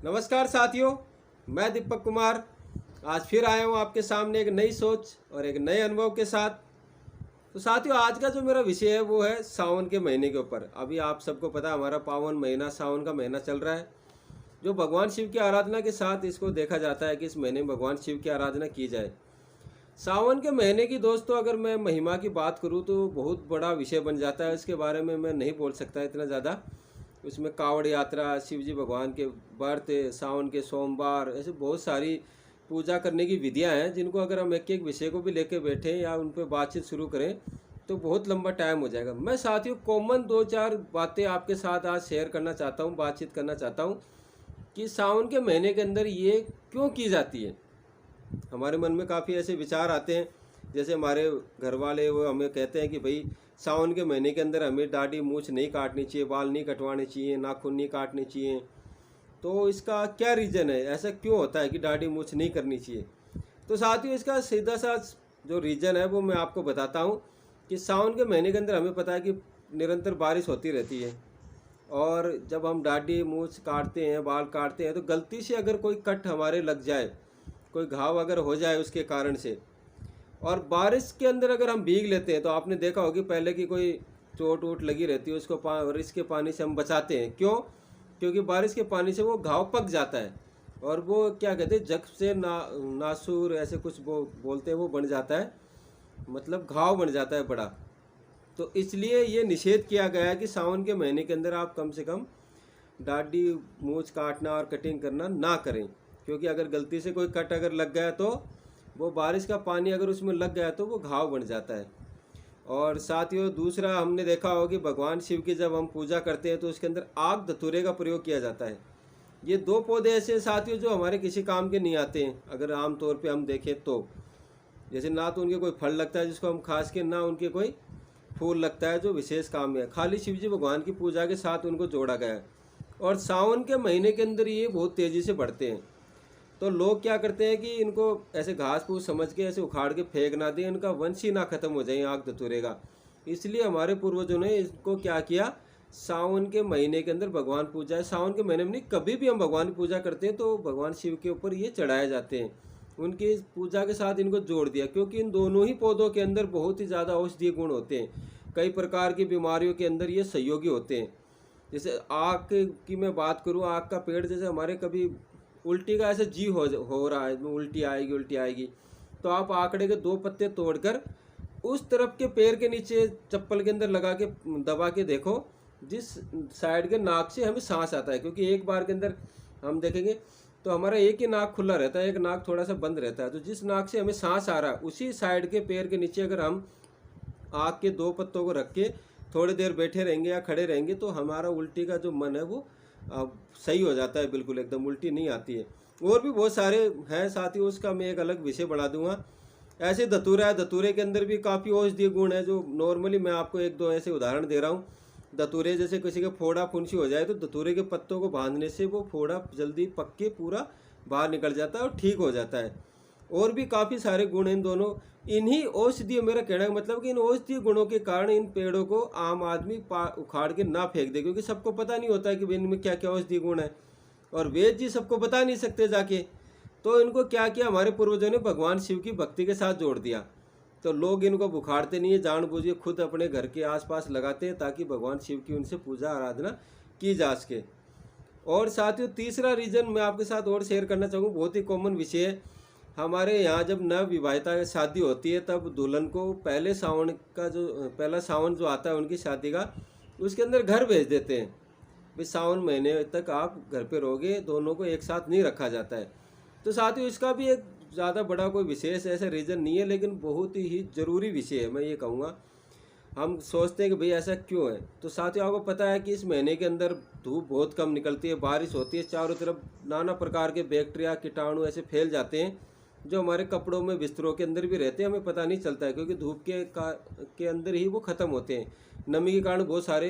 नमस्कार साथियों, मैं दीपक कुमार आज फिर आया हूँ आपके सामने एक नई सोच और एक नए अनुभव के साथ। तो साथियों, आज का जो मेरा विषय है वो है सावन के महीने के ऊपर। अभी आप सबको पता है हमारा पावन महीना सावन का महीना चल रहा है, जो भगवान शिव की आराधना के साथ इसको देखा जाता है कि इस महीने में भगवान शिव की आराधना की जाए। सावन के महीने की दोस्तों अगर मैं महिमा की बात करूँ तो बहुत बड़ा विषय बन जाता है। इसके बारे में मैं नहीं बोल सकता इतना ज़्यादा। उसमें कावड़ यात्रा, शिव जी भगवान के व्रत, सावन के सोमवार, ऐसे बहुत सारी पूजा करने की विधियां हैं जिनको अगर हम एक एक विषय को भी लेके बैठें या उन पर बातचीत शुरू करें तो बहुत लंबा टाइम हो जाएगा। मैं साथियों कॉमन दो चार बातें आपके साथ आज शेयर करना चाहता हूँ, बातचीत करना चाहता हूँ कि सावन के महीने के अंदर ये क्यों की जाती है। हमारे मन में काफ़ी ऐसे विचार आते हैं, जैसे हमारे घर वाले वो हमें कहते हैं कि भाई सावन के महीने के अंदर हमें दाढ़ी मूछ नहीं काटनी चाहिए, बाल नहीं कटवाने चाहिए, नाखून नहीं काटने चाहिए। तो इसका क्या रीज़न है, ऐसा क्यों होता है कि दाढ़ी मूछ नहीं करनी चाहिए। तो साथियों इसका सीधा सा जो रीज़न है वो मैं आपको बताता हूँ कि सावन के महीने के अंदर हमें पता है कि निरंतर बारिश होती रहती है, और जब हम दाढ़ी मूछ काटते हैं, बाल काटते हैं, तो गलती से अगर कोई कट हमारे लग जाए, कोई घाव अगर हो जाए उसके कारण से, और बारिश के अंदर अगर हम भीग लेते हैं, तो आपने देखा होगी पहले की कोई चोट वोट लगी रहती है उसको बारिश के पानी से हम बचाते हैं। क्यों? क्योंकि बारिश के पानी से वो घाव पक जाता है और वो क्या कहते हैं जख्म से नासूर ऐसे कुछ वो बोलते हैं, वो बन जाता है, मतलब घाव बन जाता है बड़ा। तो इसलिए ये निषेध किया गया है कि सावन के महीने के अंदर आप कम से कम दाढ़ी मूछ काटना और कटिंग करना ना करें, क्योंकि अगर गलती से कोई कट अगर लग गया तो वो बारिश का पानी अगर उसमें लग गया तो वो घाव बन जाता है। और साथियों दूसरा हमने देखा होगा कि भगवान शिव की जब हम पूजा करते हैं तो उसके अंदर आग धतूरे का प्रयोग किया जाता है। ये दो पौधे ऐसे साथियों जो हमारे किसी काम के नहीं आते हैं अगर आम तौर पे हम देखें तो। जैसे ना तो उनके कोई फल लगता है जिसको हम खास के, ना उनके कोई फूल लगता है जो विशेष काम में है, खाली शिव जी भगवान की पूजा के साथ उनको जोड़ा गया है। और सावन के महीने के अंदर ये बहुत तेज़ी से बढ़ते हैं। तो लोग क्या करते हैं कि इनको ऐसे घास फूस समझ के ऐसे उखाड़ के फेंक ना दें, इनका वंश ही ना खत्म हो जाए आग धतूरे का। इसलिए हमारे पूर्वजों ने इसको क्या किया, सावन के महीने के अंदर भगवान पूजा है। सावन के महीने में नहीं, कभी भी हम भगवान की पूजा करते हैं तो भगवान शिव के ऊपर ये चढ़ाए जाते हैं, उनकी पूजा के साथ इनको जोड़ दिया, क्योंकि इन दोनों ही पौधों के अंदर बहुत ही ज़्यादा औषधीय गुण होते हैं। कई प्रकार की बीमारियों के अंदर ये सहयोगी होते हैं। जैसे आग की मैं बात करूँ, आग का पेड़ जैसे हमारे कभी उल्टी का ऐसे जी हो रहा है, उल्टी आएगी उल्टी आएगी, तो आप आंकड़े के दो पत्ते तोड़कर उस तरफ के पैर के नीचे चप्पल के अंदर लगा के दबा के देखो, जिस साइड के नाक से हमें सांस आता है, क्योंकि एक बार के अंदर हम देखेंगे तो हमारा एक ही नाक खुला रहता है, एक नाक थोड़ा सा बंद रहता है। तो जिस नाक से हमें सांस आ रहा है उसी साइड के पैर के नीचे अगर हम आग के दो पत्तों को रख के थोड़ी देर बैठे रहेंगे या खड़े रहेंगे तो हमारा उल्टी का जो मन है वो सही हो जाता है, बिल्कुल एकदम उल्टी नहीं आती है। और भी बहुत सारे हैं साथियों, उसका मैं एक अलग विषय बढ़ा दूंगा। ऐसे धतूरा है, धतूरे के अंदर भी काफ़ी औषधीय गुण है, जो नॉर्मली मैं आपको एक दो ऐसे उदाहरण दे रहा हूँ। धतूरे जैसे किसी का फोड़ा फुंसी हो जाए तो धतूरे के पत्तों को बांधने से वो फोड़ा जल्दी पक के पूरा बाहर निकल जाता है और ठीक हो जाता है। और भी काफ़ी सारे गुण इन दोनों, इन्हीं औषधीय, मेरा कहने का मतलब कि इन औषधीय गुणों के कारण इन पेड़ों को आम आदमी उखाड़ के ना फेंक दे, क्योंकि सबको पता नहीं होता है कि इनमें क्या क्या औषधीय गुण है, और वेद जी सबको बता नहीं सकते जाके। तो इनको क्या किया हमारे पूर्वजों ने, भगवान शिव की भक्ति के साथ जोड़ दिया। तो लोग इनको बुखारते नहीं है, जानबूझ के खुद अपने घर के आसपास लगाते हैं ताकि भगवान शिव की उनसे पूजा आराधना की जा सके। और साथियों तीसरा रीज़न मैं आपके साथ और शेयर करना चाहूँगा, बहुत ही कॉमन विषय है। हमारे यहाँ जब नव विवाहिता शादी होती है तब दुल्हन को पहले सावन का जो पहला सावन जो आता है उनकी शादी का, उसके अंदर घर भेज देते हैं। भाई सावन महीने तक आप घर पे रहोगे, दोनों को एक साथ नहीं रखा जाता है। तो साथियों इसका भी एक ज़्यादा बड़ा कोई विशेष ऐसा रीज़न नहीं है, लेकिन बहुत ही ज़रूरी विषय है, मैं ये कहूँगा। हम सोचते हैं कि भाई ऐसा क्यों है। तो साथियों आपको पता है कि इस महीने के अंदर धूप बहुत कम निकलती है, बारिश होती है, चारों तरफ नाना प्रकार के बैक्टीरिया कीटाणु ऐसे फैल जाते हैं जो हमारे कपड़ों में बिस्तरों के अंदर भी रहते हैं, हमें पता नहीं चलता है, क्योंकि धूप के अंदर ही वो ख़त्म होते हैं, नमी के कारण बहुत सारे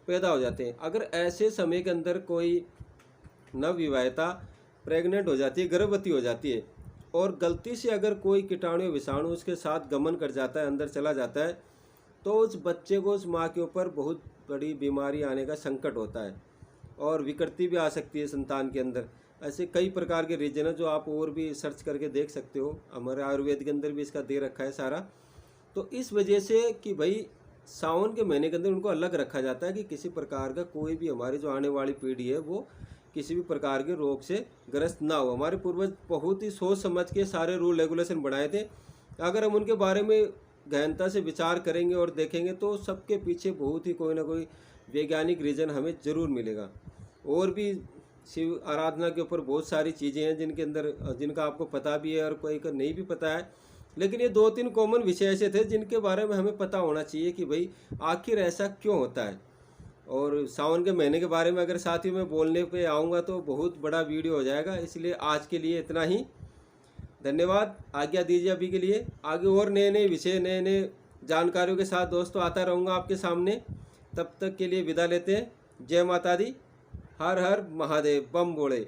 पैदा हो जाते हैं। अगर ऐसे समय के अंदर कोई नवविवाहिता प्रेग्नेंट हो जाती है, गर्भवती हो जाती है, और गलती से अगर कोई कीटाणु या विषाणु उसके साथ गमन कर जाता है, अंदर चला जाता है, तो उस बच्चे को, उस माँ के ऊपर बहुत बड़ी बीमारी आने का संकट होता है। और विकृति भी आ सकती है संतान के अंदर। ऐसे कई प्रकार के रीजन है जो आप और भी सर्च करके देख सकते हो, हमारे आयुर्वेद के अंदर भी इसका दे रखा है सारा। तो इस वजह से कि भाई सावन के महीने के अंदर उनको अलग रखा जाता है कि किसी प्रकार का कोई भी हमारी जो आने वाली पीढ़ी है वो किसी भी प्रकार के रोग से ग्रस्त ना हो। हमारे पूर्वज बहुत ही सोच समझ के सारे रूल रेगुलेशन बनाए थे। अगर हम उनके बारे में गहनता से विचार करेंगे और देखेंगे तो सबके पीछे बहुत ही कोई ना कोई वैज्ञानिक रीज़न हमें ज़रूर मिलेगा। और भी शिव आराधना के ऊपर बहुत सारी चीज़ें हैं जिनके अंदर जिनका आपको पता भी है और कोई का नहीं भी पता है, लेकिन ये 2-3 कॉमन विषय ऐसे थे जिनके बारे में हमें पता होना चाहिए कि भाई आखिर ऐसा क्यों होता है। और सावन के महीने के बारे में अगर साथ ही मैं बोलने पे आऊँगा तो बहुत बड़ा वीडियो हो जाएगा, इसलिए आज के लिए इतना ही। धन्यवाद, आज्ञा दीजिए अभी के लिए। आगे और नए नए विषय नए नए जानकारियों के साथ दोस्तों आता रहूँगा आपके सामने। तब तक के लिए विदा लेते हैं। जय माता दी, हर हर महादेव, बम बोले।